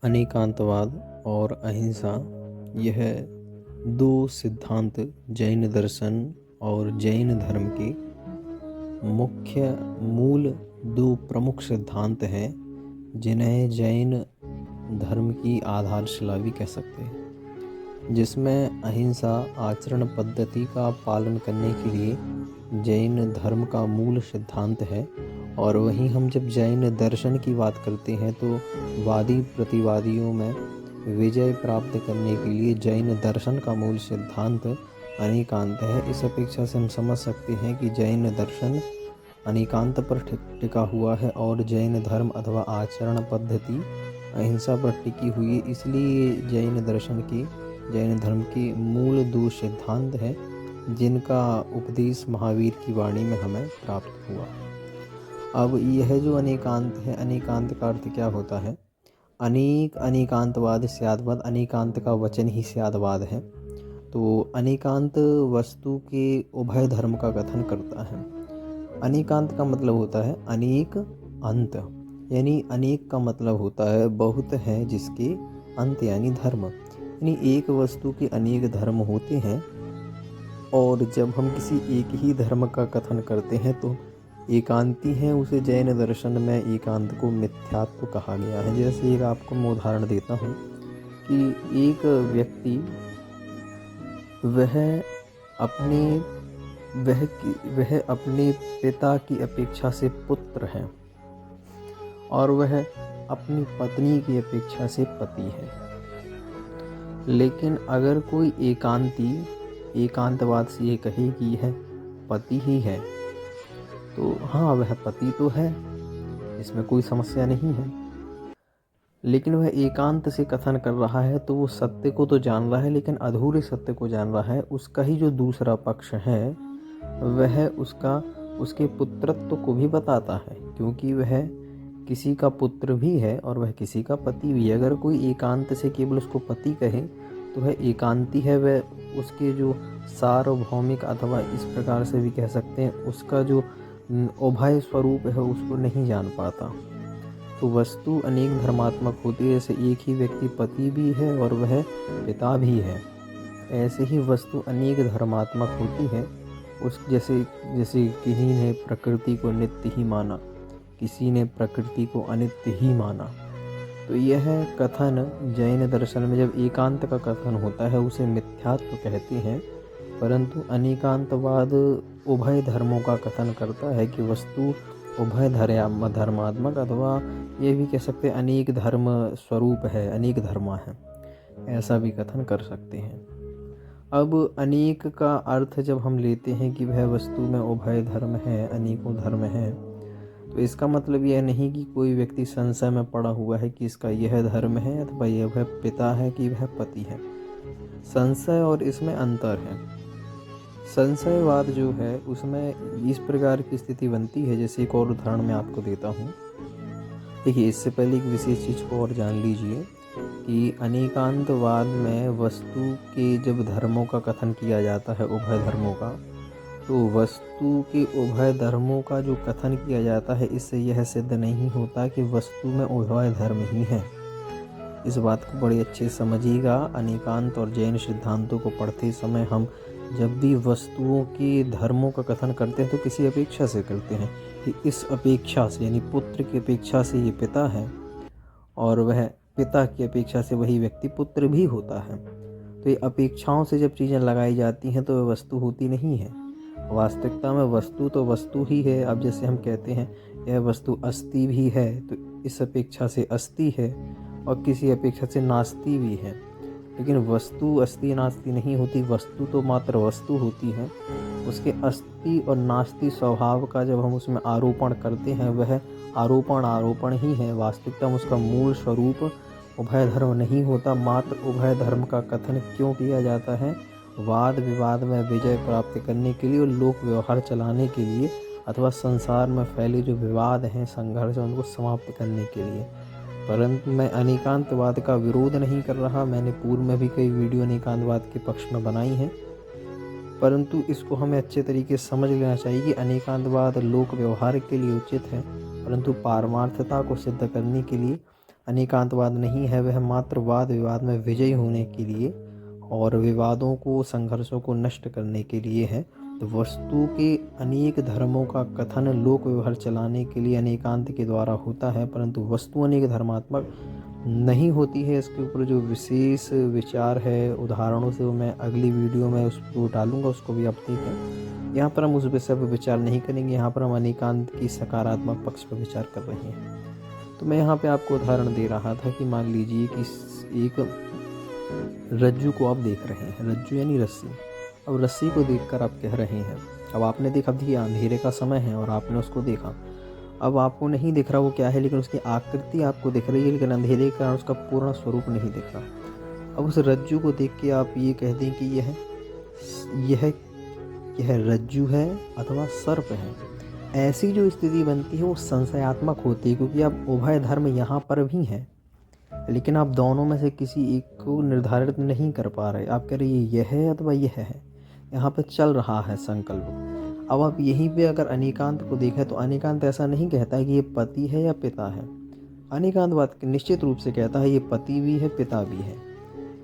अनेकांतवाद और अहिंसा यह दो सिद्धांत जैन दर्शन और जैन धर्म के मुख्य मूल दो प्रमुख सिद्धांत हैं जिन्हें जैन धर्म की आधारशिला भी कह सकते हैं, जिसमें अहिंसा आचरण पद्धति का पालन करने के लिए जैन धर्म का मूल सिद्धांत है। और वहीं हम जब जैन दर्शन की बात करते हैं तो वादी प्रतिवादियों में विजय प्राप्त करने के लिए जैन दर्शन का मूल सिद्धांत अनेकांत है। इस अपेक्षा से हम समझ सकते हैं कि जैन दर्शन अनेकांत पर टिका हुआ है और जैन धर्म अथवा आचरण पद्धति अहिंसा पर टिकी हुई है। इसलिए जैन धर्म के मूल दो सिद्धांत हैं जिनका उपदेश महावीर की वाणी में हमें प्राप्त हुआ। अब यह जो अनेकांत है, अनेकांत का अर्थ क्या होता है? अनेकांतवाद स्यादवाद, अनेकांत का वचन ही स्यादवाद है। तो अनेकांत वस्तु के उभय धर्म का कथन करता है। अनेकांत का मतलब होता है अनेक अंत, यानी अनेक का मतलब होता है बहुत है जिसके अंत यानी धर्म, यानी एक वस्तु के अनेक धर्म होते हैं। और जब हम किसी एक ही धर्म का कथन करते हैं तो एकांती है, उसे जैन दर्शन में एकांत को मिथ्यात्व कहा गया है। जैसे एक आपको मैं उदाहरण देता हूँ कि एक व्यक्ति वह अपने पिता की अपेक्षा से पुत्र है और वह अपनी पत्नी की अपेक्षा से पति है। लेकिन अगर कोई एकांतवाद से ये कहे कि यह पति ही है तो हाँ, वह पति तो है, इसमें कोई समस्या नहीं है। लेकिन वह एकांत से कथन कर रहा है तो वो सत्य को तो जान रहा है लेकिन अधूरे सत्य को जान रहा है। उसका ही जो दूसरा पक्ष है वह उसके पुत्रत्व को भी बताता है, क्योंकि वह किसी का पुत्र भी है और वह किसी का पति भी है। अगर कोई एकांत से केवल उसको पति कहे तो वह एकांती है, वह उसके जो सार्वभौमिक अथवा इस प्रकार से भी कह सकते हैं उसका जो उभय स्वरूप है उसको नहीं जान पाता। तो वस्तु अनेक धर्मात्मक होती है। जैसे एक ही व्यक्ति पति भी है और वह पिता भी है, ऐसे ही वस्तु अनेक धर्मात्मक होती है। जैसे किन्हीं ने प्रकृति को नित्य ही माना, किसी ने प्रकृति को अनित्य ही माना। तो यह कथन जैन दर्शन में जब एकांत का कथन होता है उसे मिथ्यात्व कहते हैं, परंतु अनेकांतवाद उभय धर्मों का कथन करता है कि वस्तु उभय धर्मात्मक अथवा ये भी कह सकते हैं अनेक धर्म स्वरूप है, अनेक धर्म है, ऐसा भी कथन कर सकते हैं। अब अनेक का अर्थ जब हम लेते हैं कि वह वस्तु में उभय धर्म है, अनेकों धर्म हैं, तो इसका मतलब यह नहीं कि कोई व्यक्ति संशय में पड़ा हुआ है कि इसका यह धर्म है अथवा यह वह पिता है कि वह पति है। संशय और इसमें अंतर है। संशयवाद जो है उसमें इस प्रकार की स्थिति बनती है, जैसे एक और उदाहरण मैं आपको देता हूँ। देखिए, इससे पहले एक विशेष चीज़ को और जान लीजिए कि अनेकांतवाद में वस्तु के जब धर्मों का कथन किया जाता है, उभय धर्मों का, तो वस्तु के उभय धर्मों का जो कथन किया जाता है इससे यह सिद्ध नहीं होता कि वस्तु में उभय धर्म ही है। इस बात को बड़े अच्छे से समझिएगा। अनेकांत और जैन सिद्धांतों को पढ़ते समय हम जब भी वस्तुओं के धर्मों का कथन करते हैं तो किसी अपेक्षा से करते हैं कि इस अपेक्षा से, यानी पुत्र की अपेक्षा से ये पिता है और वह पिता की अपेक्षा से वही व्यक्ति पुत्र भी होता है। तो ये अपेक्षाओं से जब चीज़ें लगाई जाती हैं तो वह वस्तु होती नहीं है। वास्तविकता में वस्तु तो वस्तु ही है। अब जैसे हम कहते हैं यह वस्तु अस्ति भी है तो इस अपेक्षा से अस्ति है और किसी अपेक्षा से नास्ति भी है, लेकिन वस्तु अस्ति नास्ति नहीं होती। वस्तु तो मात्र वस्तु होती है। उसके अस्ति और नास्ति स्वभाव का जब हम उसमें आरोपण करते हैं वह आरोपण ही है। वास्तविकता में उसका मूल स्वरूप उभय धर्म नहीं होता। मात्र उभय धर्म का कथन क्यों किया जाता है? वाद विवाद में विजय प्राप्त करने के लिए और लोक व्यवहार चलाने के लिए, अथवा संसार में फैले जो विवाद हैं, संघर्ष हैं, उनको समाप्त करने के लिए। परंतु मैं अनेकांतवाद का विरोध नहीं कर रहा। मैंने पूर्व में भी कई वीडियो अनेकांतवाद के पक्ष में बनाई हैं, परंतु इसको हमें अच्छे तरीके से समझ लेना चाहिए कि अनेकांतवाद लोक व्यवहार के लिए उचित है, परंतु पारमार्थता को सिद्ध करने के लिए अनेकांतवाद नहीं है, वह मात्र वाद विवाद में विजयी होने के लिए और विवादों को, संघर्षों को नष्ट करने के लिए है। तो वस्तु के अनेक धर्मों का कथन लोक व्यवहार चलाने के लिए अनेकांत के द्वारा होता है, परंतु वस्तु अनेक धर्मात्मक नहीं होती है। इसके ऊपर जो विशेष विचार है उदाहरणों से, वो मैं अगली वीडियो में उसको डालूंगा, उसको भी आप देखें। यहाँ पर हम उस विषय पर विचार नहीं करेंगे, यहाँ पर हम अनेकांत की सकारात्मक पक्ष पर विचार कर रहे हैं। तो मैं यहाँ पे आपको उदाहरण दे रहा था कि मान लीजिए कि एक रज्जू को आप देख रहे हैं, रज्जू यानी रस्सी। अब रस्सी को देखकर आप कह रहे हैं, अब आपने देखा कि अंधेरे का समय है और आपने उसको देखा, अब आपको नहीं दिख रहा वो क्या है, लेकिन उसकी आकृति आपको दिख रही है, लेकिन अंधेरे के कारण उसका पूर्ण स्वरूप नहीं दिख रहा। अब उस रज्जू को देख के आप ये कह दें कि यह रज्जू है अथवा सर्प है। ऐसी जो स्थिति बनती है वो संशयात्मक होती है, क्योंकि अब उभय धर्म यहाँ पर भी हैं, लेकिन आप दोनों में से किसी एक को निर्धारित नहीं कर पा रहे। आप कह रहे यह है अथवा यह है, यहाँ पे चल रहा है संकल्प। अब आप यहीं पे अगर अनेकांत को देखें तो अनेकांत ऐसा नहीं कहता है कि ये पति है या पिता है। अनेकांतवाद निश्चित रूप से कहता है ये पति भी है, पिता भी है।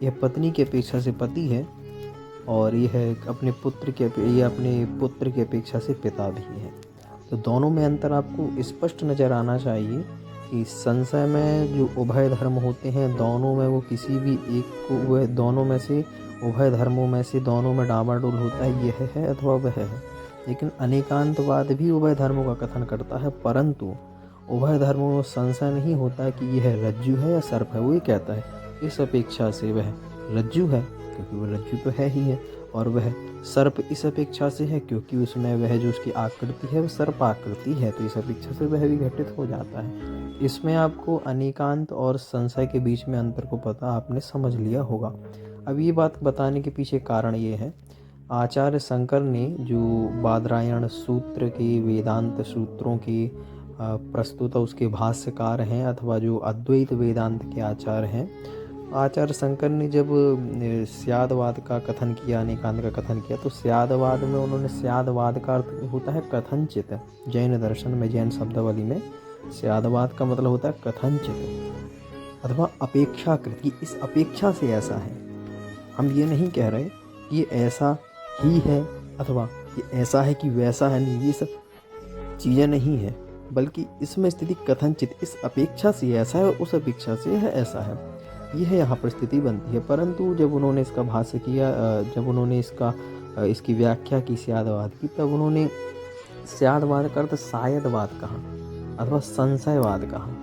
यह पत्नी की अपेक्षा से पति है और यह अपने पुत्र की अपेक्षा से पिता भी है। तो दोनों में अंतर आपको स्पष्ट नज़र आना चाहिए कि संशय में जो उभय धर्म होते हैं, दोनों में वो किसी भी एक को, वह दोनों में से उभय धर्मों में से दोनों में डामाडोल होता है, यह है अथवा वह है। लेकिन अनेकांतवाद भी उभय धर्मों का कथन करता है, परंतु उभय धर्मों में संशय नहीं होता है कि यह रज्जु है या सर्प है। वो ये कहता है इस अपेक्षा से वह रज्जु है क्योंकि वह रज्जु तो है ही है, और वह सर्प इस अपेक्षा से है क्योंकि उसमें वह जो उसकी आकृति है वह सर्प आकृति है, तो इस अपेक्षा से वह भी घटित हो जाता है। इसमें आपको अनेकांत और संशय के बीच में अंतर को पता आपने समझ लिया होगा। अब ये बात बताने के पीछे कारण ये है, आचार्य शंकर ने जो बादरायण सूत्र के, वेदांत सूत्रों के प्रस्तुत उसके भाष्यकार हैं अथवा जो अद्वैत वेदांत के आचार्य हैं, आचार्य शंकर ने जब स्यादवाद का कथन किया, अनेकांत का कथन किया, तो स्यादवाद में उन्होंने, स्यादवाद का अर्थ होता है कथनचित। जैन दर्शन में, जैन शब्दावली में स्यादवाद का मतलब होता है कथनचित अथवा अपेक्षाकृत, कि इस अपेक्षा से ऐसा है। हम ये नहीं कह रहे कि ये ऐसा ही है अथवा ये ऐसा है कि वैसा है, नहीं, ये सब चीज़ें नहीं है, बल्कि इसमें स्थिति कथनचित, इस अपेक्षा से ऐसा है, उस अपेक्षा से है ऐसा है, यह यहाँ पर स्थिति बनती है। परंतु जब उन्होंने इसका भाष्य किया, जब उन्होंने इसकी व्याख्या की स्यादवाद की, तब उन्होंने स्यादवाद का अर्थ शायदवाद कहा अथवा संशयवाद कहा,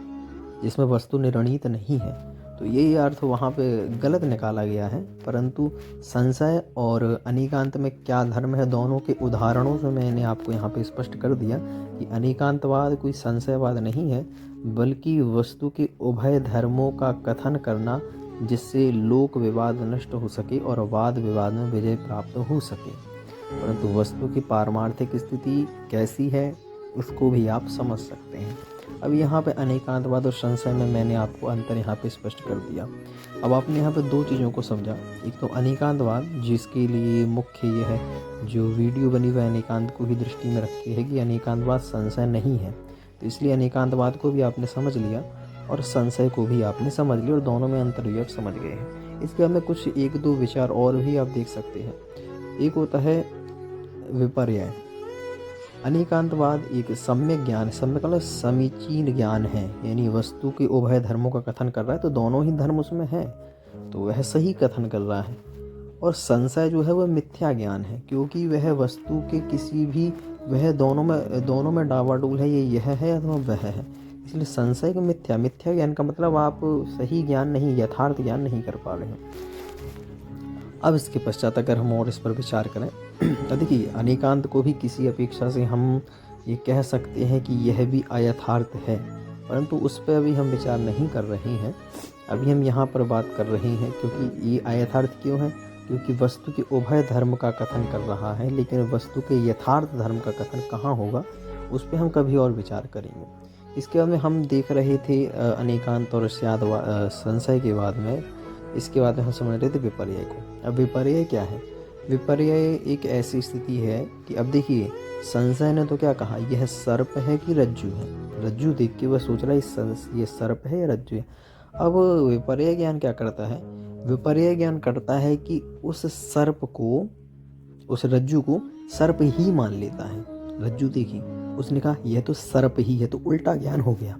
जिसमें वस्तु निर्णीत नहीं है। तो यही अर्थ वहाँ पे गलत निकाला गया है। परंतु संशय और अनेकांत में क्या धर्म है, दोनों के उदाहरणों से मैंने आपको यहाँ पे स्पष्ट कर दिया कि अनेकांतवाद कोई संशयवाद नहीं है, बल्कि वस्तु के उभय धर्मों का कथन करना, जिससे लोक विवाद नष्ट हो सके और वाद विवाद में विजय प्राप्त हो सके। परंतु वस्तु की पारमार्थिक स्थिति कैसी है उसको भी आप समझ सकते हैं। अब यहाँ पे अनेकांतवाद और संशय में मैंने आपको अंतर यहाँ पे स्पष्ट कर दिया। अब आपने यहाँ पे दो चीज़ों को समझा, एक तो अनेकांतवाद, जिसके लिए मुख्य ये है, जो वीडियो बनी हुई अनेकांत को ही दृष्टि में रखी है कि अनेकांतवाद संशय नहीं है, तो इसलिए अनेकांतवाद को भी आपने समझ लिया और संशय को भी आपने समझ लिया और दोनों में अंतर भी आप समझ गए हैं। इसके बाद में कुछ एक दो विचार और भी आप देख सकते हैं। एक होता है विपर्य। अनेकांतवाद एक सम्यक ज्ञान, सम्यक मतलब समीचीन ज्ञान है, यानी वस्तु के उभय धर्मों का कथन कर रहा है, तो दोनों ही धर्म उसमें है, तो वह सही कथन कर रहा है। और संशय जो है वह मिथ्या ज्ञान है, क्योंकि वह वस्तु के किसी भी, वह दोनों में डावाडोल है, ये यह है अथवा वह है, इसलिए संशय का मिथ्या ज्ञान का मतलब आप सही ज्ञान नहीं, यथार्थ ज्ञान नहीं कर पा रहे हैं। अब इसके पश्चात अगर हम और इस पर विचार करें तो देखिए, अनेकांत को भी किसी अपेक्षा से हम ये कह सकते हैं कि यह भी अयथार्थ है, परंतु उस पर अभी हम विचार नहीं कर रहे हैं। अभी हम यहाँ पर बात कर रहे हैं क्योंकि ये अयथार्थ क्यों है, क्योंकि वस्तु के उभय धर्म का कथन कर रहा है, लेकिन वस्तु के यथार्थ धर्म का कथन कहाँ होगा उस पर हम कभी और विचार करेंगे। इसके बाद में हम देख रहे थे अनेकांत और संशय के बाद में, इसके बाद में हम समझ रहे थे विपर्य को। अब विपर्य क्या है? विपर्य एक ऐसी स्थिति है कि अब देखिए, संशय ने तो क्या कहा, यह सर्प है कि रज्जु है। रज्जु देख के वह सोच रहा है ये सर्प है या रज्जु है। अब विपर्य ज्ञान क्या करता है? विपर्य ज्ञान करता है कि उस सर्प को, उस रज्जु को सर्प ही मान लेता है। रज्जु देखी, उसने कहा यह तो सर्प ही है, तो उल्टा ज्ञान हो गया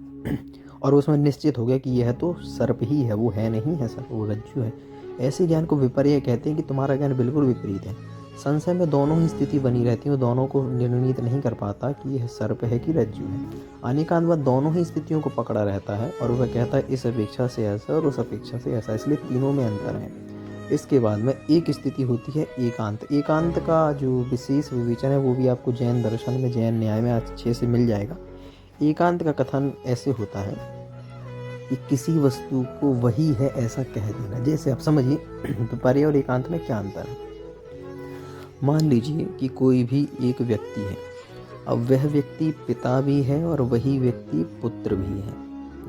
और उसमें निश्चित हो गया कि यह तो सर्प ही है, वो है नहीं है सर्प, वो रज्जु है। ऐसे ज्ञान को विपर्य कहते हैं कि तुम्हारा ज्ञान बिल्कुल विपरीत है। संशय में दोनों ही स्थिति बनी रहती है, दोनों को निर्णीत नहीं कर पाता कि यह सर्प है कि रज्जु है। अनेकांतवाद दोनों ही स्थितियों को पकड़ा रहता है और वह कहता है इस अपेक्षा से ऐसा और उस अपेक्षा से ऐसा, इसलिए तीनों में अंतर है। इसके बाद में एक स्थिति होती है एकांत। एकांत का जो विशेष विवेचन है वो भी आपको जैन दर्शन में, जैन न्याय में अच्छे से मिल जाएगा। एकांत का कथन ऐसे होता है कि किसी वस्तु को वही है ऐसा कह देना। जैसे आप समझिए विपर्य और एकांत में क्या अंतर है। मान लीजिए कि कोई भी एक व्यक्ति है, अब वह व्यक्ति पिता भी है और वही व्यक्ति पुत्र भी है।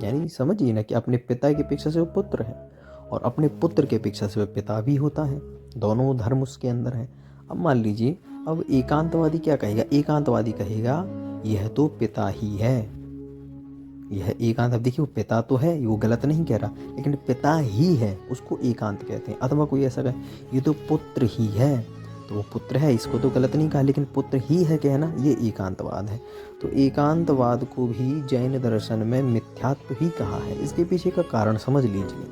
यानी समझिए ना कि अपने पिता की अपेक्षा से वो पुत्र है और अपने पुत्र की अपेक्षा से वह पिता भी होता है, दोनों धर्म उसके अंदर है। अब मान लीजिए, अब एकांतवादी क्या कहेगा? एकांतवादी कहेगा यह तो पिता ही है, यह एकांत। अब देखिए वो पिता तो है, वो गलत नहीं कह रहा, लेकिन पिता ही है, उसको एकांत कहते हैं। अथवा कोई ऐसा कहे ये तो पुत्र ही है, तो वो पुत्र है, इसको तो गलत नहीं कहा, लेकिन पुत्र ही है कहना, ये एकांतवाद है। तो एकांतवाद को भी जैन दर्शन में मिथ्यात्व ही कहा है। इसके पीछे का कारण समझ लीजिए,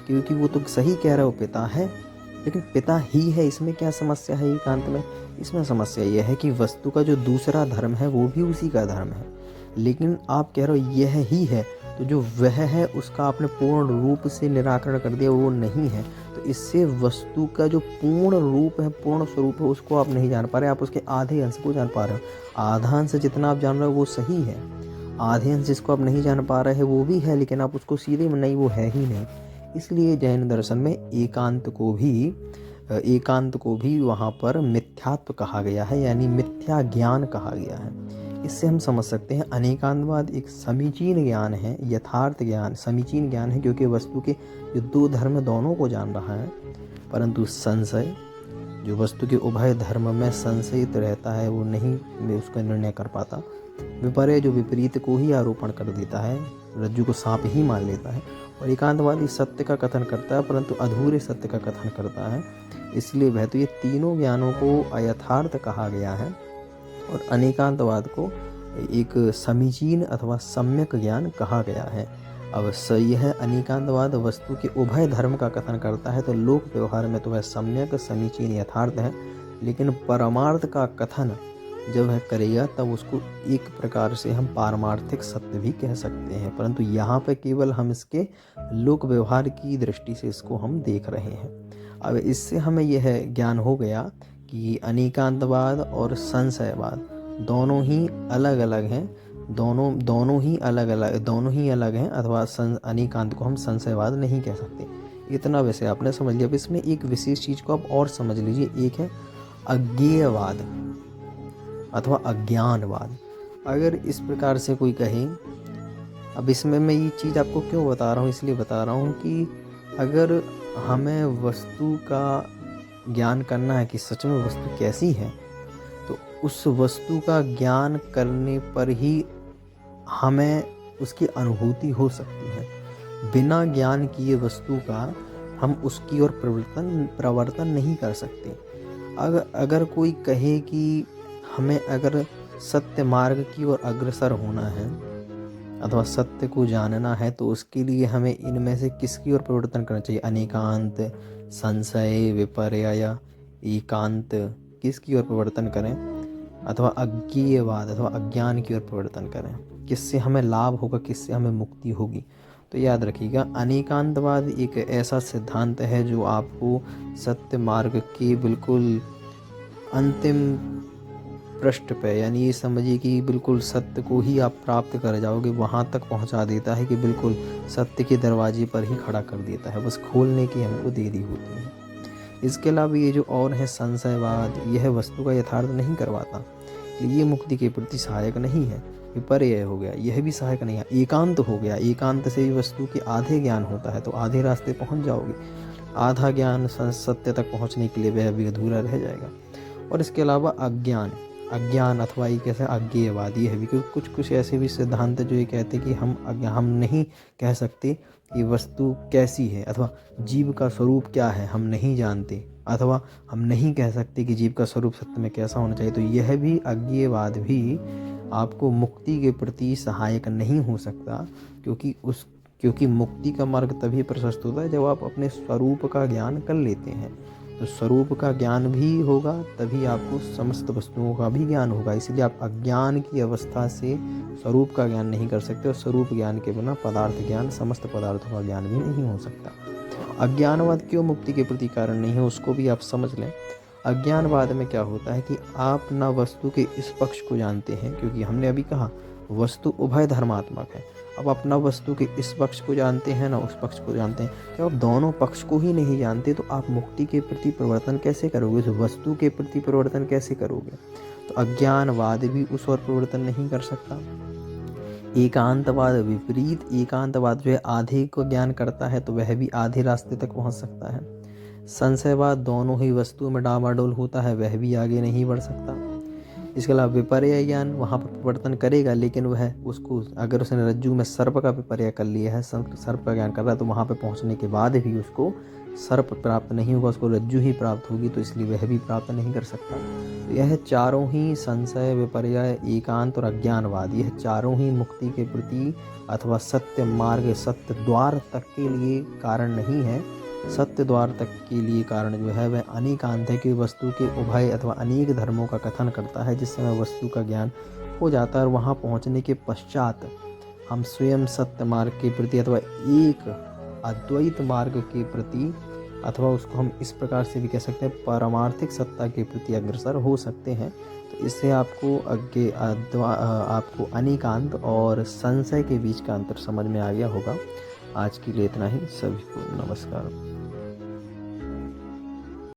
क्योंकि वो तो सही कह रहा है, वो पिता है, लेकिन पिता ही है, इसमें क्या समस्या है एकांत में? इसमें समस्या यह है कि वस्तु का जो दूसरा धर्म है वो भी उसी का धर्म है, लेकिन आप कह रहे हो यह ही है, तो जो वह है उसका आपने पूर्ण रूप से निराकरण कर दिया, वो नहीं है। तो इससे वस्तु का जो पूर्ण रूप है, पूर्ण स्वरूप है, उसको आप नहीं जान पा रहे, आप उसके आधे अंश को जान पा रहे हो। आधा अंश जितना आप जान रहे हो वो सही है, आधे अंश जिसको आप नहीं जान पा रहे हैं वो भी है, लेकिन आप उसको सीधे नहीं, वो है ही नहीं। इसलिए जैन दर्शन में एकांत को भी वहाँ पर मिथ्यात्व कहा गया है, यानी मिथ्या ज्ञान कहा गया है। इससे हम समझ सकते हैं अनेकांतवाद एक समीचीन ज्ञान है, यथार्थ ज्ञान, समीचीन ज्ञान है, क्योंकि वस्तु के जो दो धर्म दोनों को जान रहा है। परंतु संशय जो वस्तु के उभय धर्म में संशयित रहता है, वो नहीं उसका निर्णय कर पाता। विपर्य जो विपरीत को ही आरोपण कर देता है, रज्जु को सांप ही मान लेता है। और एकांतवादी सत्य का कथन करता है परंतु अधूरे सत्य का कथन करता है, इसलिए वह तो ये तीनों ज्ञानों को अयथार्थ कहा गया है और अनेकांतवाद को एक समीचीन अथवा सम्यक ज्ञान कहा गया है। अब यह अनेकांतवाद वस्तु के उभय धर्म का कथन करता है, तो लोक व्यवहार में तो वह सम्यक समीचीन यथार्थ है, लेकिन परमार्थ का कथन जब वह करेगा तब उसको एक प्रकार से हम पारमार्थिक सत्य भी कह सकते हैं। परंतु यहाँ पे केवल हम इसके लोक व्यवहार की दृष्टि से इसको हम देख रहे हैं। अब इससे हमें यह ज्ञान हो गया कि अनेकांतवाद और संशयवाद दोनों ही अलग अलग हैं, दोनों ही अलग हैं, अथवा अनेकांत को हम संशयवाद नहीं कह सकते। इतना वैसे आपने समझ लिया। अब इसमें एक विशेष चीज़ को आप और समझ लीजिए, एक है अज्ञेयवाद अथवा अज्ञानवाद। अगर इस प्रकार से कोई कहे, अब इसमें मैं ये चीज़ आपको क्यों बता रहा हूँ, इसलिए बता रहा हूँ कि अगर हमें वस्तु का ज्ञान करना है कि सच में वस्तु कैसी है, तो उस वस्तु का ज्ञान करने पर ही हमें उसकी अनुभूति हो सकती है। बिना ज्ञान किए वस्तु का हम उसकी ओर प्रवर्तन नहीं कर सकते। अगर कोई कहे कि हमें अगर सत्य मार्ग की ओर अग्रसर होना है अथवा सत्य को जानना है, तो उसके लिए हमें इनमें से किसकी ओर परिवर्तन करना चाहिए? अनेकांत, संशय, विपर्य या एकांत, किसकी ओर परिवर्तन करें? अथवा अज्ञेयवाद अथवा अज्ञान की ओर परिवर्तन करें। किससे हमें लाभ होगा, किससे हमें मुक्ति होगी? तो याद रखिएगा, अनेकांतवाद एक ऐसा सिद्धांत है जो आपको सत्य मार्ग के बिल्कुल अंतिम पृष्ठ पे, यानी ये समझिए कि बिल्कुल सत्य को ही आप प्राप्त कर जाओगे, वहाँ तक पहुँचा देता है कि बिल्कुल सत्य के दरवाजे पर ही खड़ा कर देता है, बस खोलने की हमको देरी होती है। इसके अलावा ये जो और है संशयवाद, यह वस्तु का यथार्थ नहीं करवाता, ये मुक्ति के प्रति सहायक नहीं है। विपर्य हो गया, यह भी सहायक नहीं है। एकांत हो गया, एकांत से भी वस्तु के आधे ज्ञान होता है, तो आधे रास्ते पहुँच जाओगे। आधा ज्ञान सत्य तक पहुँचने के लिए वह भी अधूरा रह जाएगा। और इसके अलावा अज्ञान अथवा ये कैसे अज्ञेयवाद, ये है भी, क्योंकि कुछ ऐसे भी सिद्धांत जो ये कहते हैं कि हम नहीं कह सकते कि वस्तु कैसी है अथवा जीव का स्वरूप क्या है हम नहीं जानते, अथवा हम नहीं कह सकते कि जीव का स्वरूप सत्य में कैसा होना चाहिए, तो यह भी अज्ञेयवाद भी आपको मुक्ति के प्रति सहायक नहीं हो सकता। क्योंकि मुक्ति का मार्ग तभी प्रशस्त होता है जब आप अपने स्वरूप का ज्ञान कर लेते हैं। तो स्वरूप का ज्ञान भी होगा तभी आपको समस्त वस्तुओं का भी ज्ञान होगा। इसलिए आप अज्ञान की अवस्था से स्वरूप का ज्ञान नहीं कर सकते, और स्वरूप ज्ञान के बिना पदार्थ ज्ञान, समस्त पदार्थों का ज्ञान भी नहीं हो सकता। अज्ञानवाद क्यों मुक्ति के प्रति कारण नहीं है उसको भी आप समझ लें। अज्ञानवाद में क्या होता है कि आप ना वस्तु के इस पक्ष को जानते हैं, क्योंकि हमने अभी कहा वस्तु उभय धर्मात्मक है। अब आप ना वस्तु के इस पक्ष को जानते हैं ना उस पक्ष को जानते हैं। जब आप दोनों पक्ष को ही नहीं जानते तो आप मुक्ति के प्रति परिवर्तन कैसे करोगे, उस वस्तु के प्रति परिवर्तन कैसे करोगे। तो अज्ञानवाद भी उस ओर परिवर्तन नहीं कर सकता। एकांतवाद विपरीत, एकांतवाद जो है आधे को ज्ञान करता है तो वह भी आधे रास्ते तक पहुंच सकता है। संशयवाद दोनों ही वस्तुओं में डामाडोल होता है, वह भी आगे नहीं बढ़ सकता। इसके अलावा विपर्य ज्ञान वहाँ पर परिवर्तन करेगा, लेकिन वह उसको अगर उसने रज्जु में सर्प का विपर्य कर लिया है, सर्प का ज्ञान कर रहा है, तो वहाँ पर पहुँचने के बाद भी उसको सर्प प्राप्त नहीं होगा, उसको रज्जु ही प्राप्त होगी, तो इसलिए वह भी प्राप्त नहीं कर सकता। तो यह चारों ही संशय, विपर्य, एकांत और अज्ञानवाद, यह चारों ही मुक्ति के प्रति अथवा सत्य मार्ग, सत्य द्वार तक के लिए कारण नहीं है। सत्य द्वार तक के लिए कारण जो है वह अनेकांत है, कि वस्तु के उभय अथवा अनेक धर्मों का कथन करता है, जिस समय वस्तु का ज्ञान हो जाता है और वहाँ पहुँचने के पश्चात हम स्वयं सत्य मार्ग के प्रति अथवा एक अद्वैत मार्ग के प्रति, अथवा उसको हम इस प्रकार से भी कह सकते हैं पारमार्थिक सत्ता के प्रति अग्रसर हो सकते हैं। तो इससे आपको अनेकांत और संशय के बीच का अंतर समझ में आ गया होगा। आज के लिए इतना ही। सभी को नमस्कार।